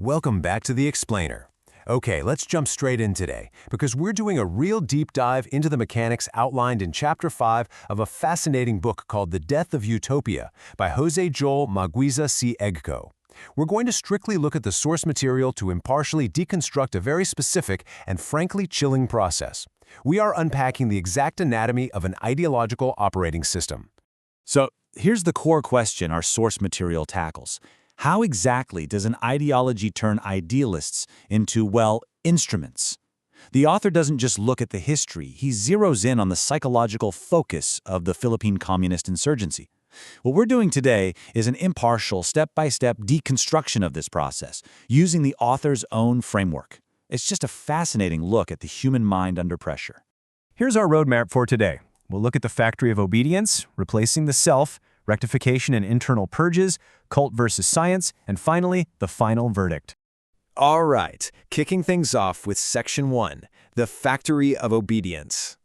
Welcome back to The Explainer. Okay, let's jump straight in today, because we're doing a real deep dive into the mechanics outlined in Chapter 5 of a fascinating book called The Death of Utopia by Jose Joel Maguiza C. Egco. We're going to strictly look at the source material to impartially deconstruct a very specific and frankly chilling process. We are unpacking the exact anatomy of an ideological operating system. So here's the core question our source material tackles. How exactly does an ideology turn idealists into, well, instruments? The author doesn't just look at the history, he zeroes in on the psychological focus of the Philippine communist insurgency. What we're doing today is an impartial, step-by-step deconstruction of this process, using the author's own framework. It's just a fascinating look at the human mind under pressure. Here's our roadmap for today. We'll look at the factory of obedience, replacing the self, rectification and internal purges, cult versus science, and finally, the final verdict. All right, kicking things off with Section 1, the factory of obedience.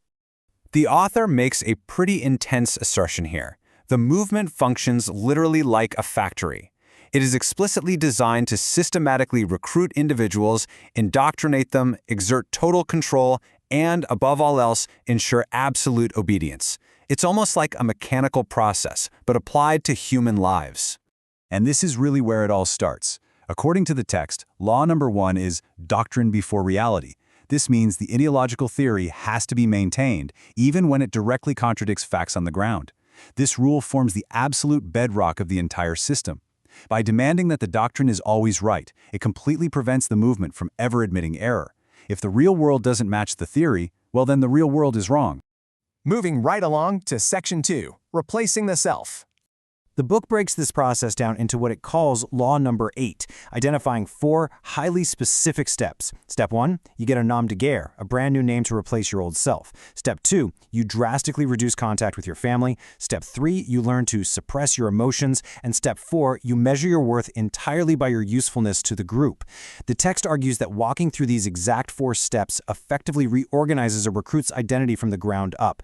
The author makes a pretty intense assertion here. The movement functions literally like a factory. It is explicitly designed to systematically recruit individuals, indoctrinate them, exert total control, and, above all else, ensure absolute obedience. It's almost like a mechanical process, but applied to human lives. And this is really where it all starts. According to the text, law number 1 is doctrine before reality. This means the ideological theory has to be maintained, even when it directly contradicts facts on the ground. This rule forms the absolute bedrock of the entire system. By demanding that the doctrine is always right, it completely prevents the movement from ever admitting error. If the real world doesn't match the theory, well then the real world is wrong. Moving right along to Section 2, replacing the self. The book breaks this process down into what it calls Law Number 8, identifying 4 highly specific steps. Step 1, you get a nom de guerre, a brand new name to replace your old self. Step 2, you drastically reduce contact with your family. Step 3, you learn to suppress your emotions. And Step 4, you measure your worth entirely by your usefulness to the group. The text argues that walking through these exact 4 steps effectively reorganizes a recruit's identity from the ground up.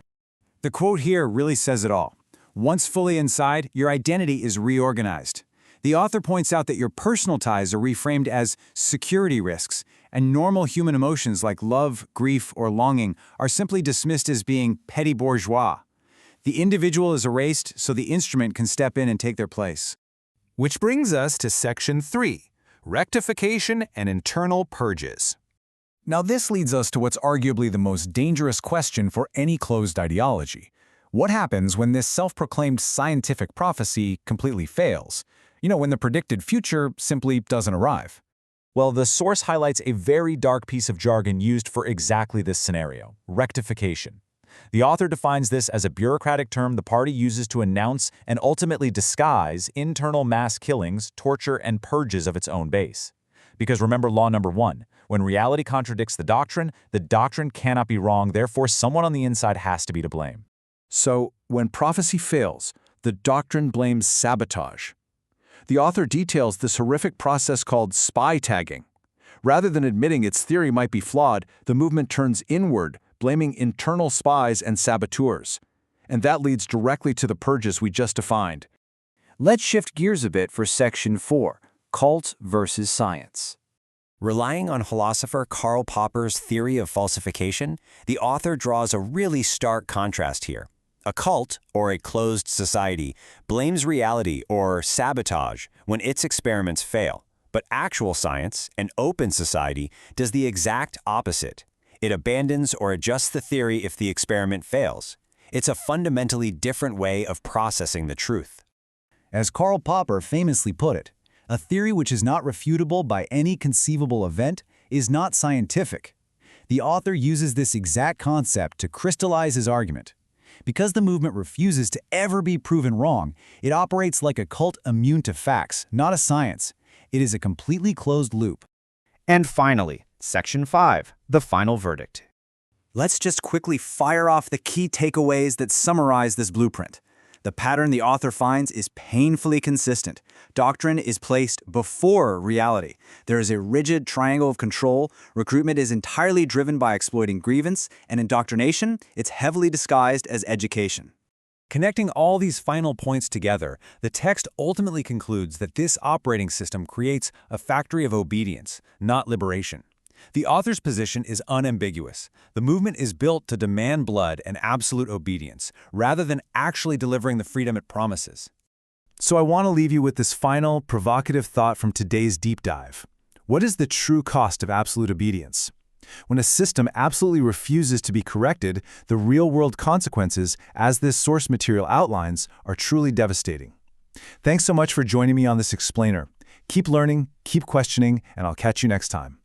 The quote here really says it all. Once fully inside, your identity is reorganized. The author points out that your personal ties are reframed as security risks, and normal human emotions like love, grief, or longing are simply dismissed as being petty bourgeois. The individual is erased so the instrument can step in and take their place. Which brings us to Section 3, rectification and internal purges. Now this leads us to what's arguably the most dangerous question for any closed ideology. What happens when this self-proclaimed scientific prophecy completely fails? When the predicted future simply doesn't arrive. Well, the source highlights a very dark piece of jargon used for exactly this scenario: rectification. The author defines this as a bureaucratic term the party uses to announce and ultimately disguise internal mass killings, torture, and purges of its own base. Because remember law number 1, when reality contradicts the doctrine cannot be wrong, therefore someone on the inside has to be to blame. So, when prophecy fails, the doctrine blames sabotage. The author details this horrific process called spy tagging. Rather than admitting its theory might be flawed, the movement turns inward, blaming internal spies and saboteurs. And that leads directly to the purges we just defined. Let's shift gears a bit for Section 4, cult versus science. Relying on philosopher Karl Popper's theory of falsification, the author draws a really stark contrast here. A cult, or a closed society, blames reality or sabotage when its experiments fail. But actual science, an open society, does the exact opposite. It abandons or adjusts the theory if the experiment fails. It's a fundamentally different way of processing the truth. As Karl Popper famously put it, a theory which is not refutable by any conceivable event is not scientific. The author uses this exact concept to crystallize his argument. Because the movement refuses to ever be proven wrong, it operates like a cult immune to facts, not a science. It is a completely closed loop. And finally, Section 5, the final verdict. Let's just quickly fire off the key takeaways that summarize this blueprint. The pattern the author finds is painfully consistent. Doctrine is placed before reality. There is a rigid triangle of control. Recruitment is entirely driven by exploiting grievance, and indoctrination, it's heavily disguised as education. Connecting all these final points together, the text ultimately concludes that this operating system creates a factory of obedience, not liberation. The author's position is unambiguous. The movement is built to demand blood and absolute obedience, rather than actually delivering the freedom it promises. So I want to leave you with this final, provocative thought from today's deep dive. What is the true cost of absolute obedience? When a system absolutely refuses to be corrected, the real-world consequences, as this source material outlines, are truly devastating. Thanks so much for joining me on this explainer. Keep learning, keep questioning, and I'll catch you next time.